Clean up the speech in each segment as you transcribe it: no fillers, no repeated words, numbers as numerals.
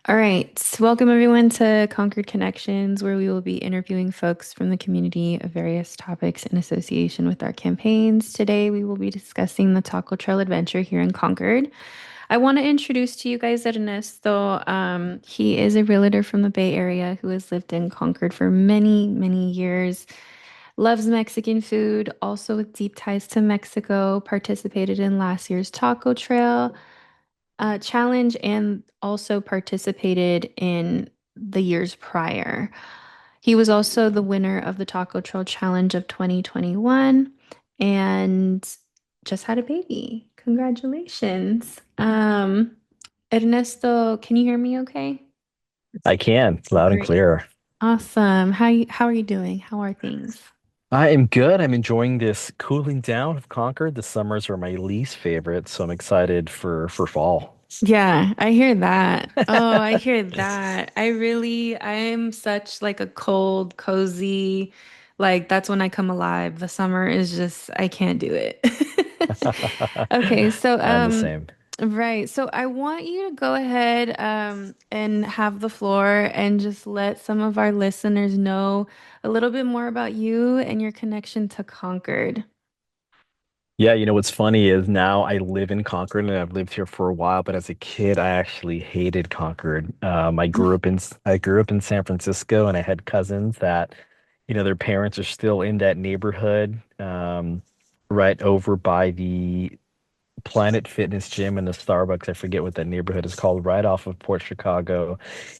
All right. Welcome everyone to Concord Connections, where we will be interviewing folks from the community of various topics in association with our campaigns. Today, we will be discussing the Taco Trail Adventure here in Concord. I want to introduce to you guys Ernesto. He is a realtor from the Bay Area who has lived in Concord for many, many years. Loves Mexican food, also with deep ties to Mexico, participated in last year's Taco Trail challenge and also participated in the years prior. He was also the winner of the Taco Trail Challenge of 2021 and just had a baby. Congratulations. Ernesto, can you hear me okay? I can, loud and Great. clear. Awesome. How are you doing? How are things? I am good. I'm enjoying this cooling down of Concord. The summers are my least favorite, so I'm excited for fall. Yeah, I hear that. Oh, I hear that. I am such like a cold, cozy, like that's when I come alive. The summer is just, I can't do it. Okay, so I'm the same. right. So I want you to go ahead and have the floor and just let some of our listeners know a little bit more about you and your connection to Concord. Yeah, what's funny is now I live in Concord and I've lived here for a while, but as a kid, I actually hated Concord. I grew up in San Francisco, and I had cousins that, their parents are still in that neighborhood, right over by the Planet Fitness Gym and the Starbucks. I forget what that neighborhood is called, right off of Port Chicago.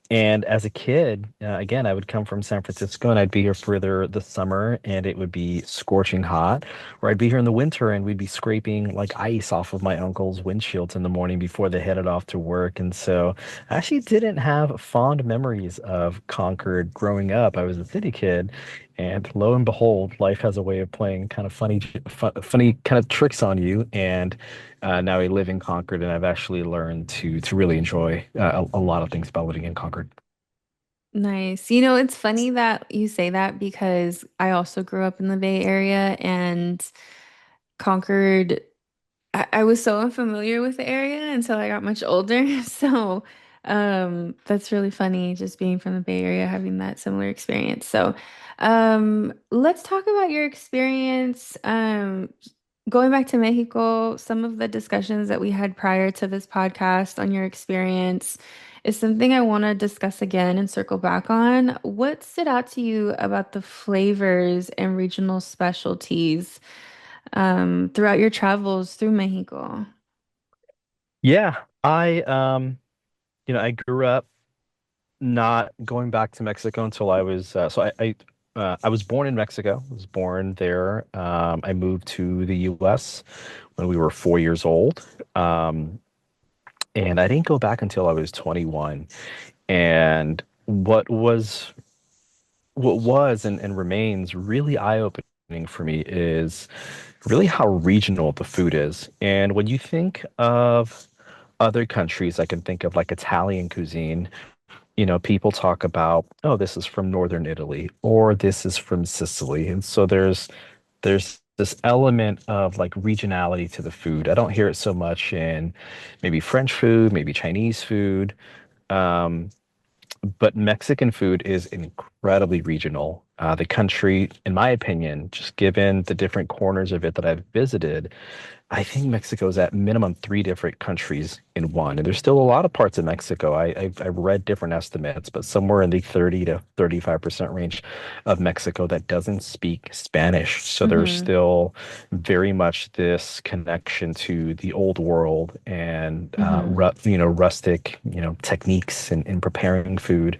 And as a kid, again, I would come from San Francisco and I'd be here for the summer and it would be scorching hot. Or I'd be here in the winter and we'd be scraping like ice off of my uncle's windshields in the morning before they headed off to work. And so I actually didn't have fond memories of Concord growing up. I was a city kid. And lo and behold, life has a way of playing kind of funny kind of tricks on you. And now I live in Concord, and I've actually learned to really enjoy a lot of things about living in Concord. Nice. It's funny that you say that because I also grew up in the Bay Area and Concord. I was so unfamiliar with the area until I got much older. So, that's really funny just being from the Bay Area, having that similar experience. So, let's talk about your experience. Going back to Mexico, some of the discussions that we had prior to this podcast on your experience is something I want to discuss again and circle back on. What stood out to you about the flavors and regional specialties throughout your travels through Mexico? Yeah, I grew up not going back to Mexico until I was I was born in Mexico. I was born there. I moved to the U.S. when we were 4 years old, and I didn't go back until I was 21. And what was and remains really eye-opening for me is really how regional the food is. And when you think of other countries, I can think of like Italian cuisine. People talk about, oh, this is from Northern Italy or this is from Sicily. And so there's this element of like regionality to the food. I don't hear it so much in maybe French food, maybe Chinese food. Um, but Mexican food is incredibly regional. The country, in my opinion, just given the different corners of it that I've visited, I think Mexico is at minimum three different countries in one. And there's still a lot of parts of Mexico. I've read different estimates, but somewhere in the 30 to 35% range of Mexico that doesn't speak Spanish. So there's Mm-hmm. still very much this connection to the old world and Mm-hmm. rustic, techniques in preparing food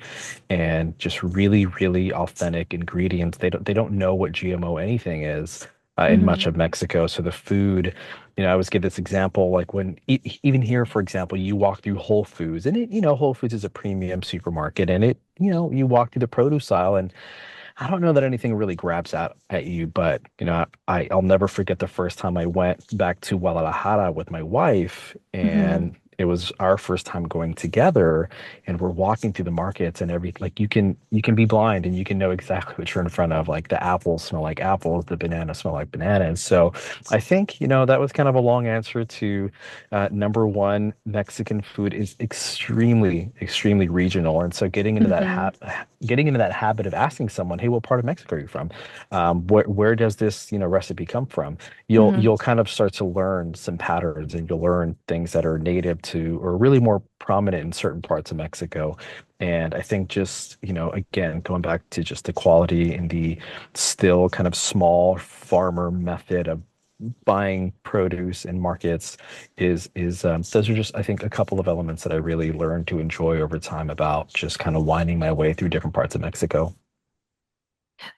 and just really, really authentic ingredients. They don't know what GMO anything is in much Mm-hmm. of Mexico. So the food, I always give this example, like when even here, for example, you walk through Whole Foods, and Whole Foods is a premium supermarket, and you walk through the produce aisle, and I don't know that anything really grabs out at you, but I'll never forget the first time I went back to Guadalajara with my wife, Mm-hmm. and it was our first time going together, and we're walking through the markets and every like you can be blind and you can know exactly what you're in front of. Like the apples smell like apples, the bananas smell like bananas. So I think, that was kind of a long answer to number one, Mexican food is extremely, extremely regional. And so Hmm. getting into that habit of asking someone, hey, what part of Mexico are you from? Where does this, recipe come from? Hmm. You'll kind of start to learn some patterns, and you'll learn things that are native to or really more prominent in certain parts of Mexico. And I think just, again, going back to just the quality and the still kind of small farmer method of buying produce in markets is those are just, I think, a couple of elements that I really learned to enjoy over time about just kind of winding my way through different parts of Mexico.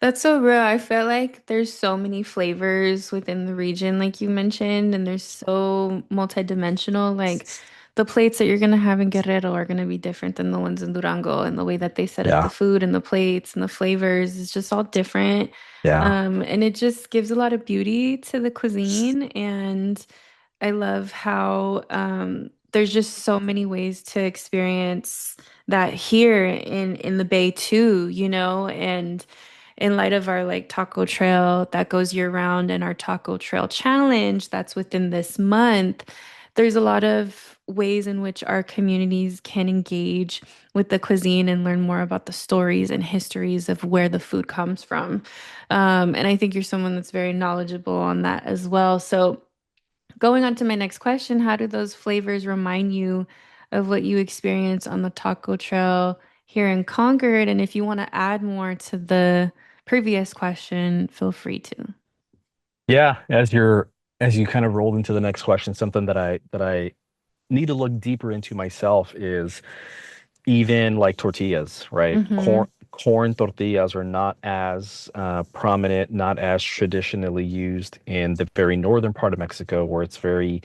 That's so real. I feel like there's so many flavors within the region, like you mentioned, and there's so multidimensional. Like the plates that you're gonna have in Guerrero are gonna be different than the ones in Durango, and the way that they set up the Yeah. food and the plates and the flavors is just all different. Yeah. And it just gives a lot of beauty to the cuisine. And I love how there's just so many ways to experience that here in the Bay too, and in light of our like taco trail that goes year round and our taco trail challenge that's within this month, there's a lot of ways in which our communities can engage with the cuisine and learn more about the stories and histories of where the food comes from. And I think you're someone that's very knowledgeable on that as well. So, going on to my next question, how do those flavors remind you of what you experience on the taco trail here in Concord? And if you want to add more to the previous question, feel free to. Yeah, as you kind of rolled into the next question, something that I need to look deeper into myself is even like tortillas, right? Mm-hmm. Corn tortillas are not as prominent, not as traditionally used in the very northern part of Mexico, where it's very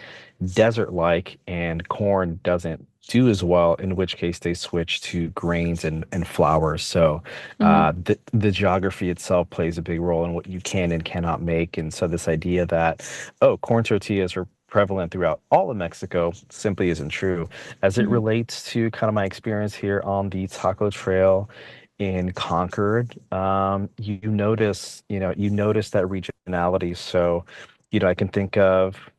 desert-like, and corn doesn't do as well, in which case they switch to grains and flours. So Mm-hmm. the geography itself plays a big role in what you can and cannot make. And so this idea that, oh, corn tortillas are prevalent throughout all of Mexico simply isn't true. As it Mm-hmm. relates to kind of my experience here on the Taco Trail in Concord, you notice that regionality. So, I can think of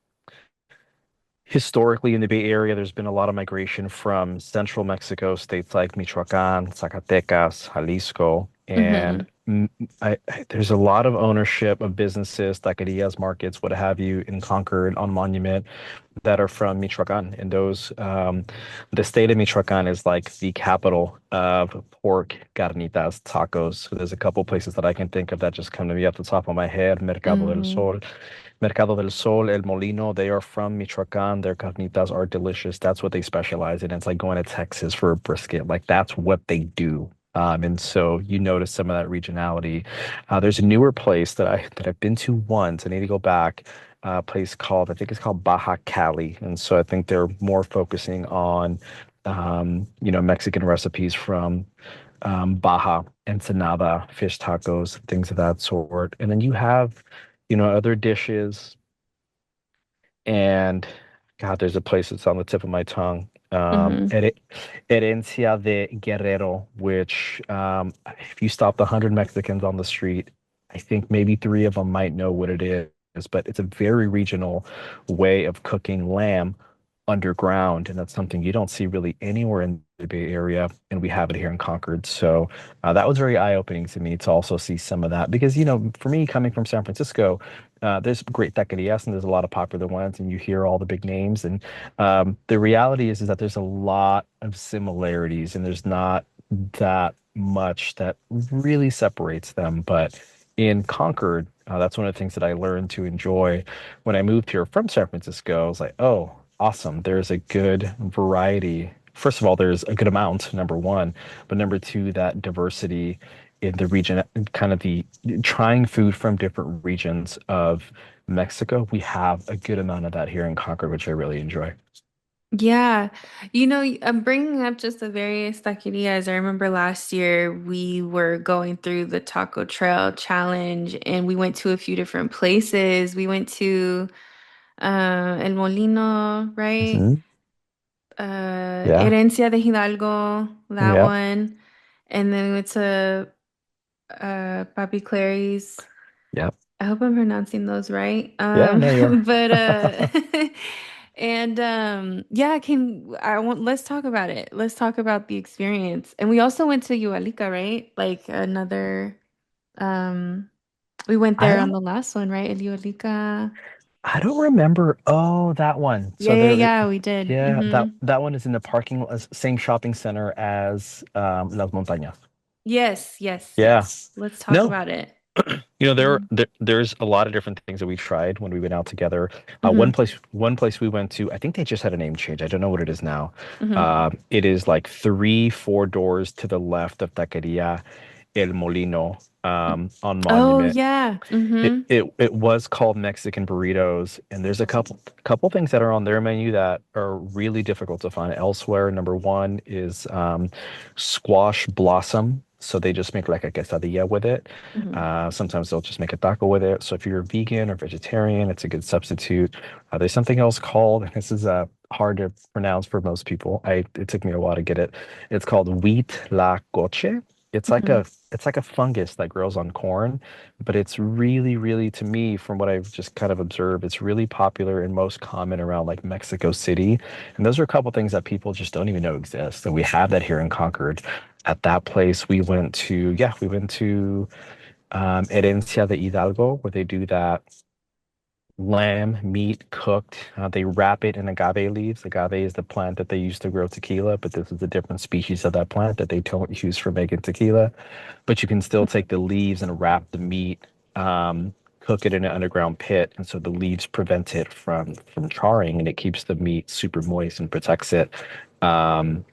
historically in the Bay Area, there's been a lot of migration from central Mexico, states like Michoacan, Zacatecas, Jalisco, and Mm-hmm. there's a lot of ownership of businesses, taquerias, markets, what have you, in Concord on Monument that are from Michoacan. And the state of Michoacan is like the capital of pork carnitas, tacos. So there's a couple places that I can think of that just come to me off the top of my head. Mm-hmm. Mercado del Sol, El Molino, they are from Michoacan. Their carnitas are delicious. That's what they specialize in. It's like going to Texas for a brisket. Like that's what they do. And so you notice some of that regionality. There's a newer place that I've been to once. I need to go back. A place called, I think it's called Baja Cali, and so I think they're more focusing on Mexican recipes from Baja, ensenada, fish tacos, things of that sort. And then you have, other dishes. And God, there's a place that's on the tip of my tongue. Mm-hmm. Herencia de Guerrero, which, if you stopped 100 Mexicans on the street, I think maybe three of them might know what it is. But it's a very regional way of cooking lamb underground, and that's something you don't see really anywhere in the Bay Area, and we have it here in Concord. So that was very eye-opening to me to also see some of that because, for me, coming from San Francisco, there's great taquerias and there's a lot of popular ones, and you hear all the big names. And the reality is that there's a lot of similarities, and there's not that much that really separates them. But in Concord, that's one of the things that I learned to enjoy when I moved here from San Francisco. I was like, oh, awesome. There's a good variety. First of all, there's a good amount, number one, but number two, that diversity in the region, kind of the trying food from different regions of Mexico. We have a good amount of that here in Concord, which I really enjoy. Yeah. I'm bringing up just the various taquerias. I remember last year we were going through the Taco Trail Challenge and we went to a few different places. We went to El Molino, right? Mhm. Yeah. Herencia de Hidalgo, that Yep. one. And then we went to Papi Clary's. Yep. I hope I'm pronouncing those right. Yeah, no, you are. But and yeah, can I want let's talk about it. Let's talk about the experience. And we also went to Ualica, right? Like another we went I there on don't the last one, right? At Ualica. I don't remember. Oh, that one. Yeah, So yeah, there, yeah, we did. yeah, that Mm-hmm. that one is in the same shopping center as Las Montañas. Yes, yes, Yeah. yes. Let's talk No, about it. there, Mhm. there's a lot of different things that we tried when we went out together. Mhm. One place we went to, I think they just had a name change. I don't know what it is now. Mhm. It is like three, four doors to the left of Taqueria El Molino, on Oh Monument. yeah. It Mhm. it it was called Mexican burritos, and there's a couple things that are on their menu that are really difficult to find elsewhere. Number one is squash blossom. So they just make like a quesadilla with it. Mhm. Sometimes they'll just make a taco with it. So if you're vegan or vegetarian, it's a good substitute. There's something else called, and this is hard to pronounce for most people. It took me a while to get it. It's called wheat la coche. It's like Mhm. a fungus that grows on corn, but it's really, really, to me, from what I've just kind of observed, it's really popular and most common around like Mexico City. And those are a couple things that people just don't even know exist. And we have that here in Concord. At that place, we went to Herencia de Hidalgo, where they do that lamb meat cooked. They wrap it in agave leaves. Agave is the plant that they use to grow tequila, but this is a different species of that plant that they don't use for making tequila. But you can still take the leaves and wrap the meat, cook it in an underground pit, and so the leaves prevent it from charring, and it keeps the meat super moist and protects it. Um,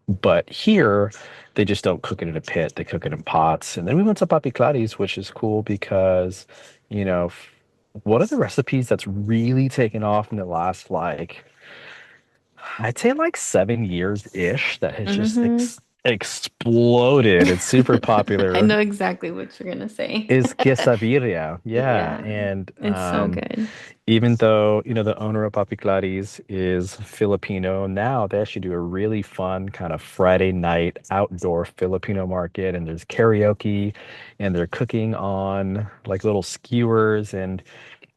but here, they just don't cook it in a pit. They cook it in pots. And then we went to Papi Claris, which is cool because, you know, one of the recipes that's really taken off in the last, like, I'd say like 7 years-ish, that has just Mhm. exploded. It's super I popular. know exactly what you're gonna say. Is quesadilla. Yeah. Yeah, And it's so good. even though, the owner of Papi Claris is Filipino, now they actually do a really fun kind of Friday night outdoor Filipino market, and there's karaoke, and they're cooking on like little skewers, and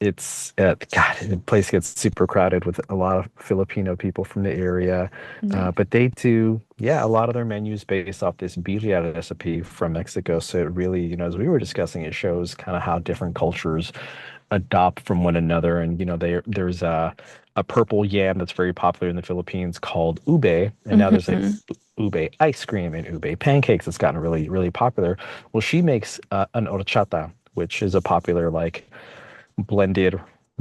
it's God, the place gets super crowded with a lot of Filipino people from the area. Nice. But they do, yeah, a lot of their menus based off this birria recipe from Mexico. So it really, as we were discussing, it shows kind of how different cultures adopt from one another. And there's a purple yam that's very popular in the Philippines called ube, and now there's like Mhm. ube ice cream and ube pancakes that's gotten really, really popular. Well, she makes an horchata, which is a popular like blended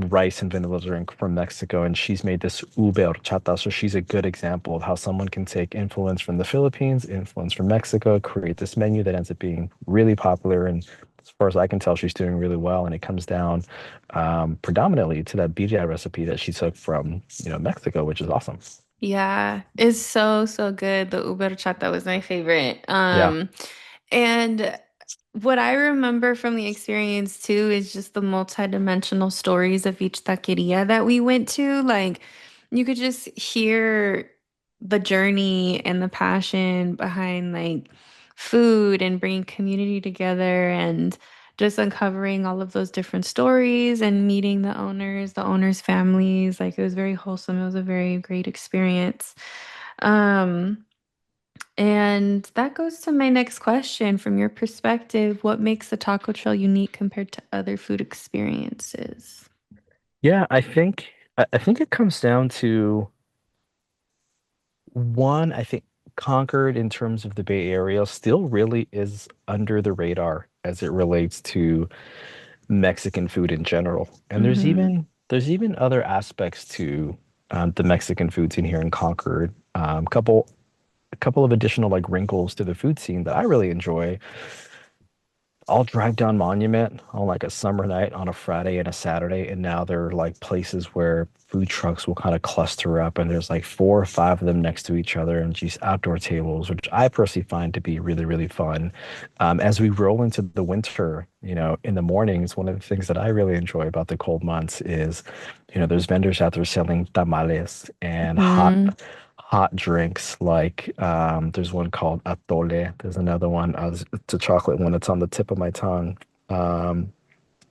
rice and vanilla drink from Mexico, and she's made this ube horchata. So she's a good example of how someone can take influence from the Philippines, influence from Mexico, create this menu that ends up being really popular. And as far as I can tell, she's doing really well. And it comes down predominantly to that BJ recipe that she took from, Mexico, which is awesome. Yeah, it's so so good. The Uber chata was my favorite. Yeah. And what I remember from the experience too is just the multidimensional stories of each taqueria that we went to. Like you could just hear the journey and the passion behind like food and bringing community together and just uncovering all of those different stories and meeting the owners' families. Like it was very wholesome. It was a very great experience. Um, and that goes to my next question. From your perspective, what makes the taco trail unique compared to other food experiences? Yeah, I think it comes down to one, I think Concord in terms of the Bay Area still really is under the radar as it relates to Mexican food in general. And there's Mm-hmm. even there's even other aspects to the Mexican food scene here in Concord. A couple of additional like wrinkles to the food scene that I really enjoy. I'll drive down Monument on like a summer night on a Friday and a Saturday, and now there are like places where food trucks will kind of cluster up, and there's like four or five of them next to each other, and these outdoor tables, which I personally find to be really, really fun. As we roll into the winter, in the mornings, one of the things that I really enjoy about the cold months is, there's vendors out there selling tamales and hot Mm-hmm. hot drinks like there's one called Atole. There's another one. It's a chocolate one. It's on the tip of my tongue. Um,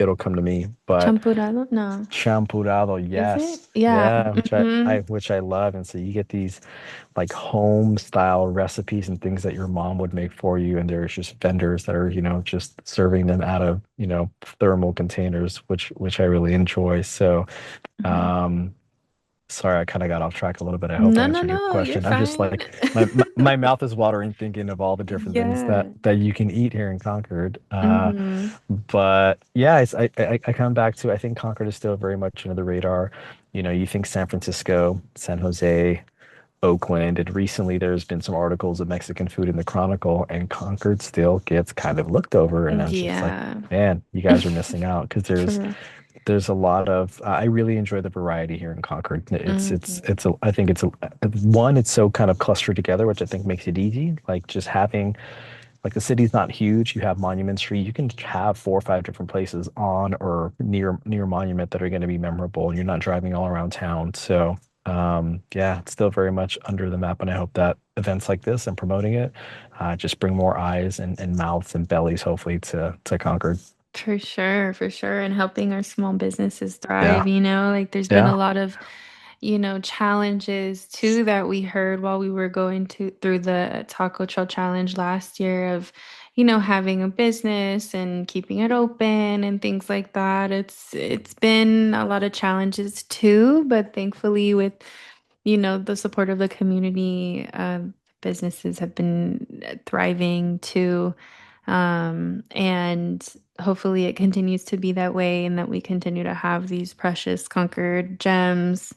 it'll come to me. But Champurrado? No. champurrado, Is it? yes. Yeah. Yeah, Hmm. which I love. And so you get these like home style recipes and things that your mom would make for you. And there's just vendors that are, just serving them out of, thermal containers, which I really enjoy. So Hmm. um sorry, I kind of got off track a little bit. I hope I No, no, answered your no, you're question. I'm just fine. like my mouth is watering thinking of all the different things that Yeah. you can eat here in Concord. Hmm. But yeah, I come back to I think Concord is still very much under the radar. You think San Francisco, San Jose, Oakland, and recently there's been some articles of Mexican food in the Chronicle, and Concord still gets kind of looked over. And I'm just like, Yeah. man, you guys are missing out because For there's real. there's a lot of I really enjoy the variety here in Concord. Hmm. I think it's a one, it's so kind of clustered together, which I think makes it easy. Like just having like the city's not huge. You have Monument Street. You can have 4 or 5 different places on or near Monument that are going to be memorable, and you're not driving all around town. So yeah, it's still very much under the map, and I hope that events like this and promoting it just bring more eyes and mouths and bellies, hopefully, to Concord. For sure, for sure. And helping our small businesses thrive, Yeah, like there's been a yeah. lot of, challenges too that we heard while we were going to through the Taco Trail Challenge last year of, having a business and keeping it open and things like that. It's been a lot of challenges too, but thankfully with, the support of the community, businesses have been thriving too. And hopefully it continues to be that way and that we continue to have these precious conquered gems.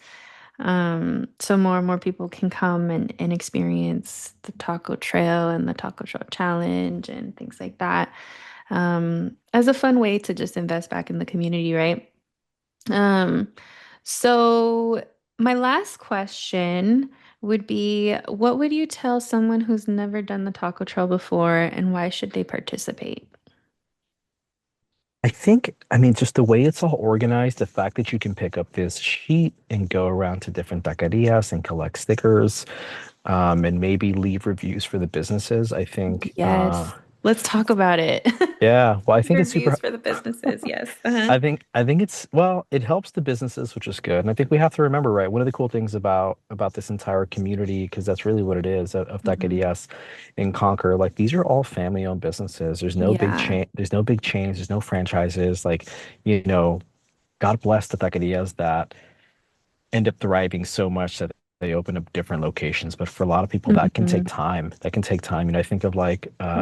So more and more people can come and experience the Taco Trail and the Taco Trail Challenge and things like that. As a fun way to just invest back in the community, right? Um, so my last question would be, what would you tell someone who's never done the Taco Trail before and why should they participate? I think, I mean, just the way it's all organized, the fact that you can pick up this sheet and go around to different taquerias and collect stickers, and maybe leave reviews for the businesses. I think, Yes. Let's talk about it. yeah, well, I think it's Reviews super. for the businesses. Yes. Uh-huh. I think it's well, it helps the businesses, which is good. And I think we have to remember, right, one of the cool things about this entire community, because that's really what it is of Hmm. taquerias in Concord, like these are all family-owned businesses. Yeah. There's no big chains, there's no franchises. Like, you know, God bless the taquerias that end up thriving so much that they open up different locations. But for a lot of people, that can take Hmm. time. That can take time. I think of like Yeah.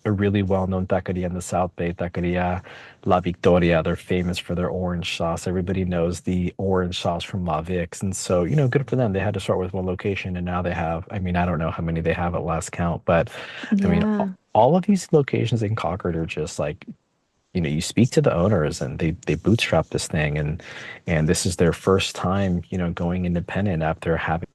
a really well-known taqueria in the South Bay, Taqueria La Victoria. They're famous for their orange sauce. Everybody knows the orange sauce from La Vic's. And so, good for them. They had to start with one location and now they have, I mean, I don't know how many they have at last count, but I mean, Yeah. all of these locations in Concord are just like you speak to the owners and they bootstrap this thing and this is their first time, going independent after having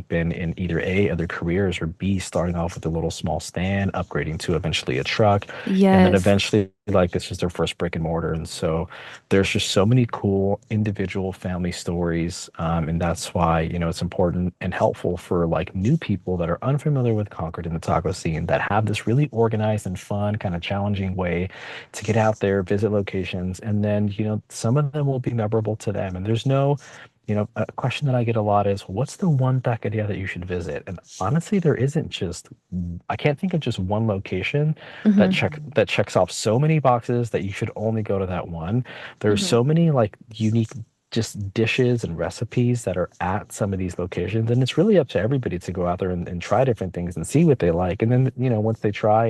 been in either A, other careers, or B, starting off with a little small stand, upgrading to eventually a truck, and then Yes. eventually like this is their first brick and mortar. And so there's just so many cool individual family stories. And that's why, it's important and helpful for like new people that are unfamiliar with Concord and the taco scene that have this really organized and fun, kind of challenging way to get out there, visit locations, and then, some of them will be memorable to them. And there's no, a question that I get a lot is, what's the one taqueria that you should visit? And honestly, there isn't just, I can't think of just one location Hmm. that checks off so many boxes that you should only go to that one. There's Hmm. so many like unique just dishes and recipes that are at some of these locations. And it's really up to everybody to go out there and try different things and see what they like. And then, once they try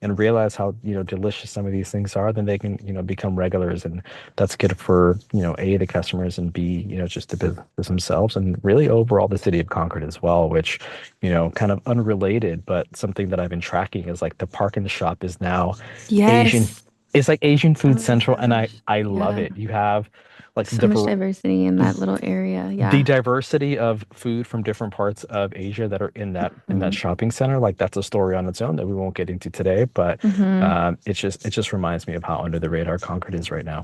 and realize how, delicious some of these things are, then they can, become regulars. And that's good for, A, the customers, and B, just the business themselves, and really overall the city of Concord as well, which, kind of unrelated, but something that I've been tracking is like the Park and Shop is now Asian. Yes. It's like Asian Oh Food my Central, and gosh. I love Yeah. it. You have like So much diversity in that little area. the Yeah. diversity of food from different parts of Asia that are in that Hmm. shopping center. Like that's a story on its own that we won't get into today, but Hmm. it just reminds me of how under the radar Concord is right now.